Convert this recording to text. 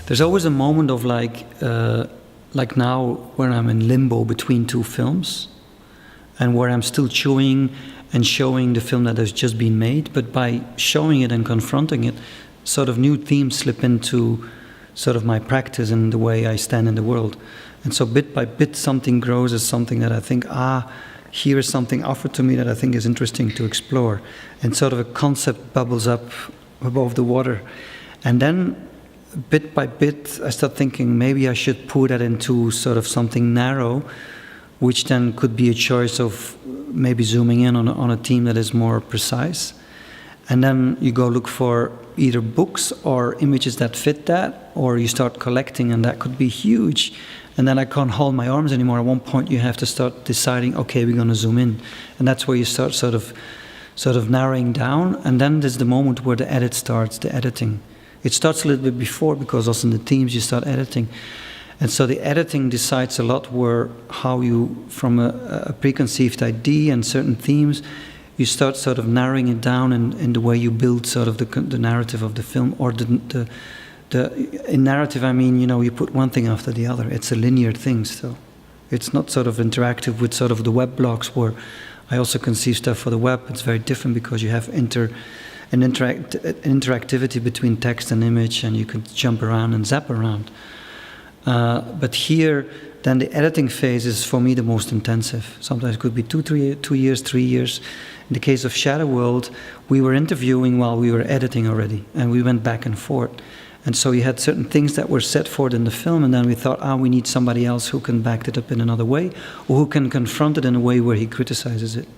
There's always a moment of like now where I'm in limbo between two films, and where I'm still chewing and showing the film that has just been made, but by showing it and confronting it, sort of new themes slip into sort of my practice and the way I stand in the world. And so bit by bit something grows as something that I think, here is something offered to me that I think is interesting to explore. And sort of a concept bubbles up above the water. And then bit by bit I start thinking maybe I should put that into sort of something narrow, which then could be a choice of maybe zooming in on a theme that is more precise. And then you go look for either books or images that fit that, or you start collecting, and that could be huge. And then I can't hold my arms anymore. At one point you have to start deciding, okay, we're going to zoom in. And that's where you start sort of narrowing down. And then there's the moment where the edit starts, the editing. It starts a little bit before, because also in the themes you start editing. And so the editing decides a lot how you, from a preconceived idea and certain themes, you start sort of narrowing it down in the way you build sort of the narrative of the film, or in narrative I mean, you put one thing after the other. It's a linear thing, so it's not sort of interactive with sort of the web blogs where I also conceive stuff for the web. It's very different because you have interactivity between text and image, and you can jump around and zap around. But here, then the editing phase is for me the most intensive. Sometimes it could be 2 years, 3 years. In the case of Shadow World, we were interviewing while we were editing already, and we went back and forth. And so you had certain things that were set forth in the film, and then we thought, we need somebody else who can back it up in another way, or who can confront it in a way where he criticizes it.